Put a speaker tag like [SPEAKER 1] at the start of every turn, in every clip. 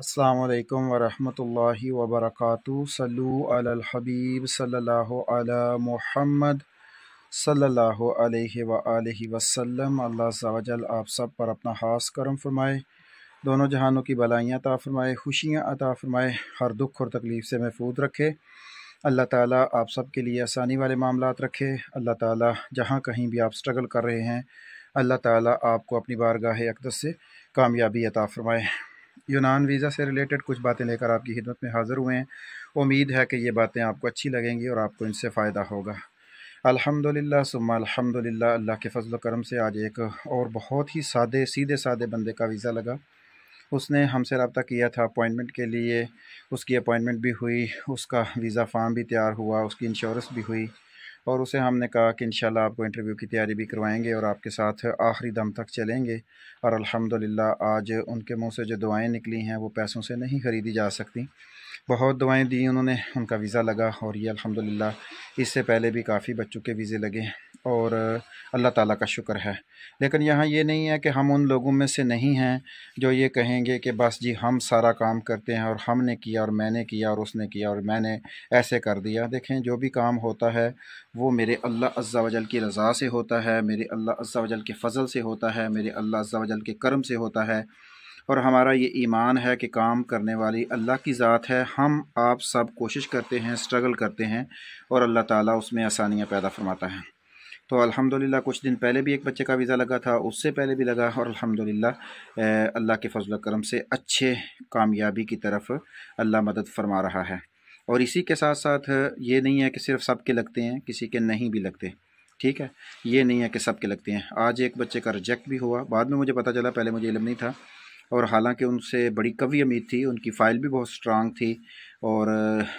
[SPEAKER 1] अस्सलामुअलैकुम वरहमतुल्लाहि वबरकातुहू। सल्लु अलल हबीब सल्लल्लाहु अला मुहम्मद सल्लल्लाहु अलैहि व आलिहि वसल्लम। अल्लाह अज़्ज़ा वजल आप सब पर अपना खास करम फरमाए, दोनों जहानों की भलाइयाँ अता फरमाए, खुशियाँ अता फरमाए, हर दुख और तकलीफ़ से महफूज रखे। अल्लाह ताला आप सब के लिए आसानी वाले मामलात रखे। अल्लाह ताला जहाँ कहीं भी आप स्ट्रगल कर रहे हैं, अल्लाह ताला आपको अपनी बारगाह अक़दस से कामयाबी अता फरमाए। यूनान वीज़ा से रिलेटेड कुछ बातें लेकर आपकी खिदमत में हाज़िर हुए हैं। उम्मीद है कि ये बातें आपको अच्छी लगेंगी और आपको इनसे फ़ायदा होगा। अल्हम्दुलिल्लाह सुम्मा अल्हम्दुलिल्लाह, अल्लाह के फज़ल करम से आज एक और बहुत ही सीधे सादे बंदे का वीज़ा लगा। उसने हमसे रब्ता किया था अपॉइंटमेंट के लिए, उसकी अपॉइंटमेंट भी हुई, उसका वीज़ा फ़ार्म भी तैयार हुआ, उसकी इंश्योरेंस भी हुई और उसे हमने कहा कि इंशाल्लाह आपको इंटरव्यू की तैयारी भी करवाएंगे और आपके साथ आखिरी दम तक चलेंगे। और अल्हम्दुलिल्लाह आज उनके मुंह से जो दुआएं निकली हैं वो पैसों से नहीं ख़रीदी जा सकती। बहुत दुआएं दी उन्होंने, उनका वीज़ा लगा और ये अल्हम्दुलिल्लाह इससे पहले भी काफ़ी बच्चों के वीज़े लगे और अल्लाह ताला का शुक्र है। लेकिन यहाँ ये नहीं है कि हम उन लोगों में से नहीं हैं जो ये कहेंगे कि बस जी हम सारा काम करते हैं और हमने किया और मैंने किया और उसने किया और मैंने ऐसे कर दिया। देखें, जो भी काम होता है वो मेरे अल्लाह अज़्ज़ा वजल की रज़ा से होता है, मेरे अल्लाह अज़्ज़ा वजल के फ़ज़ल से होता है, मेरे अल्लाह अज़्ज़ा वजल के करम से होता है। और हमारा ये ईमान है कि काम करने वाली अल्लाह की ज़ात है। हम आप सब कोशिश करते हैं, स्ट्रगल करते हैं और अल्लाह ताला उसमें आसानियाँ पैदा फरमाता है। तो अल्हम्दुलिल्लाह कुछ दिन पहले भी एक बच्चे का वीज़ा लगा था, उससे पहले भी लगा और अल्हम्दुलिल्लाह अल्लाह के फज़ल करम से अच्छे कामयाबी की तरफ अल्लाह मदद फरमा रहा है। और इसी के साथ साथ ये नहीं है कि सिर्फ सब के लगते हैं, किसी के नहीं भी लगते। ठीक है, ये नहीं है कि सब के लगते हैं। आज एक बच्चे का रिजेक्ट भी हुआ, बाद में मुझे पता चला, पहले मुझे इल्म नहीं था। और हालांकि उनसे बड़ी कवी उम्मीद थी, उनकी फ़ाइल भी बहुत स्ट्रांग थी और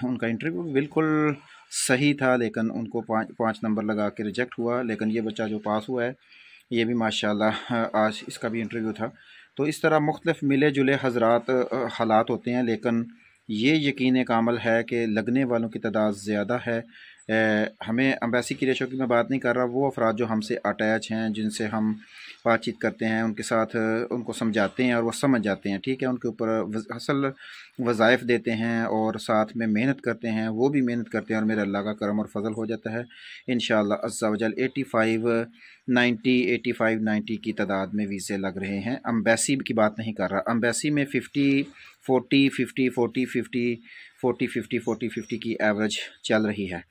[SPEAKER 1] उनका इंटरव्यू बिल्कुल सही था, लेकिन उनको पाँच नंबर लगा के रिजेक्ट हुआ। लेकिन ये बच्चा जो पास हुआ है ये भी माशाल्लाह, आज इसका भी इंटरव्यू था। तो इस तरह मुख्तलिफ मिले जुले हज़रात हालात होते हैं, लेकिन ये यकीन कामल है कि लगने वालों की तादाद ज़्यादा है। हमें एम्बेसी की रेशो की मैं बात नहीं कर रहा, वो अफराद जो हमसे अटैच हैं, जिनसे हम बातचीत करते हैं, उनके साथ उनको समझाते हैं और वो समझ जाते हैं। ठीक है, उनके ऊपर असल वज़ाइफ देते हैं और साथ में मेहनत करते हैं, वो भी मेहनत करते हैं और मेरे अल्लाह का करम और फजल हो जाता है इंशाअल्लाह अज़्ज़ा वजल। 85-90 की तादाद में वीज़े लग रहे हैं। एम्बेसी की बात नहीं कर रहा, एम्बेसी में 50-40-50-40-50 की एवरेज चल रही है।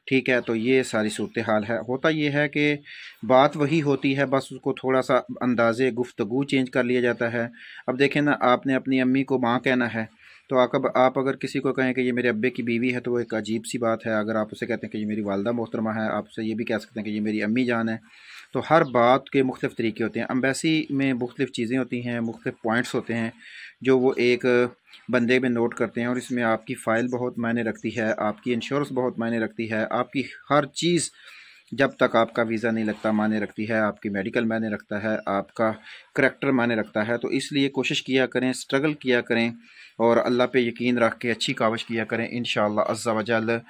[SPEAKER 1] ठीक है, तो ये सारी सूरत हाल है। होता ये है कि बात वही होती है, बस उसको थोड़ा सा अंदाज़े गुफ्तगू चेंज कर लिया जाता है। अब देखें ना, आपने अपनी अम्मी को माँ कहना है, तो आप अगर किसी को कहें कि ये मेरे अब्बे की बीवी है तो वो एक अजीब सी बात है। अगर आप उसे कहते हैं कि ये मेरी वालदा मोहतरमा है, आप उसे ये भी कह सकते हैं कि ये मेरी अम्मी जान है। तो हर बात के मुख्तलिफ़ तरीके होते हैं। एम्बेसी में मुख्तलिफ़ चीज़ें होती हैं, मुख्तलिफ़ पॉइंट्स होते हैं जो वो एक बंदे में नोट करते हैं और इसमें आपकी फ़ाइल बहुत मायने रखती है, आपकी इंश्योरेंस बहुत मायने रखती है, आपकी हर चीज़ जब तक आपका वीज़ा नहीं लगता मायने रखती है, आपकी मेडिकल मायने रखता है, आपका करैक्टर मायने रखता है। तो इसलिए कोशिश किया करें, स्ट्रगल किया करें और अल्लाह पे यकीन रख के अच्छी काविश किया करें। इंशाअल्लाह अज़्ज़ा वजल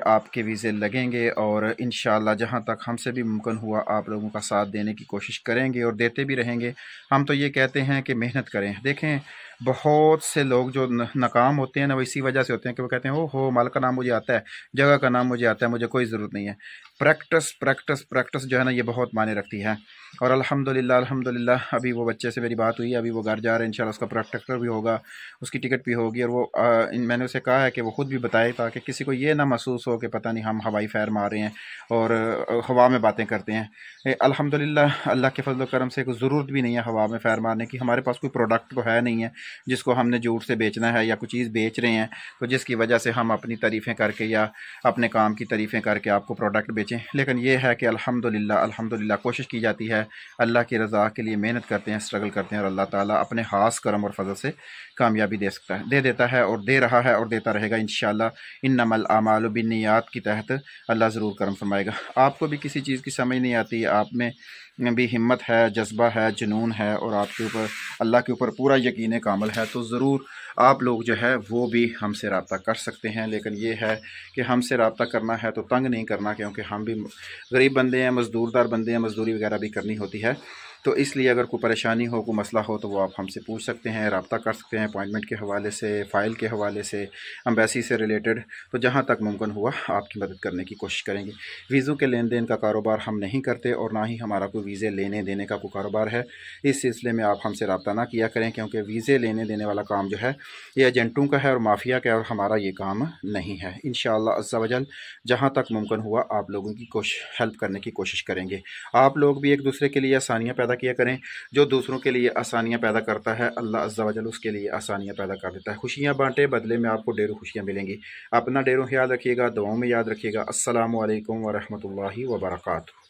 [SPEAKER 1] आपके वीज़े लगेंगे और इंशाअल्लाह जहाँ तक हमसे भी मुमकिन हुआ आप लोगों का साथ देने की कोशिश करेंगे और देते भी रहेंगे। हम तो ये कहते हैं कि मेहनत करें। देखें, बहुत से लोग जो नाकाम होते हैं ना, वो इसी वजह से होते हैं कि वो कहते हैं ओहो माल का नाम मुझे आता है, जगह का नाम मुझे आता है, मुझे कोई ज़रूरत नहीं है। प्रैक्टिस प्रैक्टिस प्रैक्टिस जो है ना, ये बहुत मायने रखती है। और अल्हम्दुलिल्लाह अभी वो बच्चे से मेरी बात हुई, अभी वो घर जा रहे हैं, इंशाल्लाह उसका प्रैक्टिकल भी होगा, उसकी टिकट भी होगी और वो मैंने उसे कहा है कि वो ख़ुद भी बताए ताकि किसी को ये ना महसूस हो कि पता नहीं हम हवाई फैर मार रहे हैं और हवा में बातें करते हैं। अल्हम्दुलिल्लाह अल्लाह के फजल करम से कोई ज़रूरत भी नहीं है हवा में फैर मारने की। हमारे पास कोई प्रोडक्ट तो है नहीं है जिसको हमने झूठ से बेचना है या कोई चीज़ बेच रहे हैं तो जिसकी वजह से हम अपनी तारीफ़ें करके या अपने काम की तारीफ़ें करके आपको प्रोडक्ट बेचें। लेकिन ये है कि अल्हम्दुलिल्लाह कोशिश की जाती है, अल्लाह की रज़ा के लिए मेहनत करते हैं, स्ट्रगल करते हैं और अल्लाह ताला अपने ख़ास करम और फजल से कामयाबी दे सकता है, दे देता है और दे रहा है और देता रहेगा इंशाअल्लाह। इन्नमल आमालु बिन्नियात की तहत अल्लाह ज़रूर करम फरमाएगा। आपको भी किसी चीज़ की समझ नहीं आती, आप में भी हिम्मत है, जज्बा है, जुनून है और आपके ऊपर अल्लाह के ऊपर पूरा यकीन कामल है, तो ज़रूर आप लोग जो है वो भी हमसे रब्ता कर सकते हैं। लेकिन ये है कि हमसे रब्ता करना है तो तंग नहीं करना, क्योंकि हम भी गरीब बंदे हैं, मज़दूरदार बंदे हैं, मज़दूरी वगैरह भी करनी होती है। तो इसलिए अगर कोई परेशानी हो, कोई मसला हो, तो वो आप हमसे पूछ सकते हैं, रब्ता कर सकते हैं अपॉइंटमेंट के हवाले से, फ़ाइल के हवाले से, एम्बेसी से रिलेटेड। तो जहाँ तक मुमकिन हुआ आपकी मदद करने की कोशिश करेंगे। वीज़ों के लेन देन का कारोबार हम नहीं करते और ना ही हमारा कोई वीज़े लेने देने का कोई कारोबार है। इस सिलसिले में आप हमसे रब्ता ना किया करें, क्योंकि वीज़े लेने देने वाला काम जो है ये एजेंटों का है और माफिया का है, और हमारा ये काम नहीं है। इंशाअल्लाह अज़्ज़ा वजल जहाँ तक मुमकिन हुआ आप लोगों की हेल्प करने की कोशिश करेंगे। आप लोग भी एक दूसरे के लिए आसानियाँ पैदा किया करें। जो दूसरों के लिए आसानियाँ पैदा करता है, अल्लाह अज़्ज़ा वजल उसके लिए आसानियाँ पैदा कर देता है। खुशियाँ बांटे, बदले में आपको ढेरों खुशियाँ मिलेंगी। अपना ढेरों ख्याल रखिएगा, दुआओं में याद रखिएगा। अस्सलामु अलैकुम व रहमतुल्लाहि व बरकातुहू।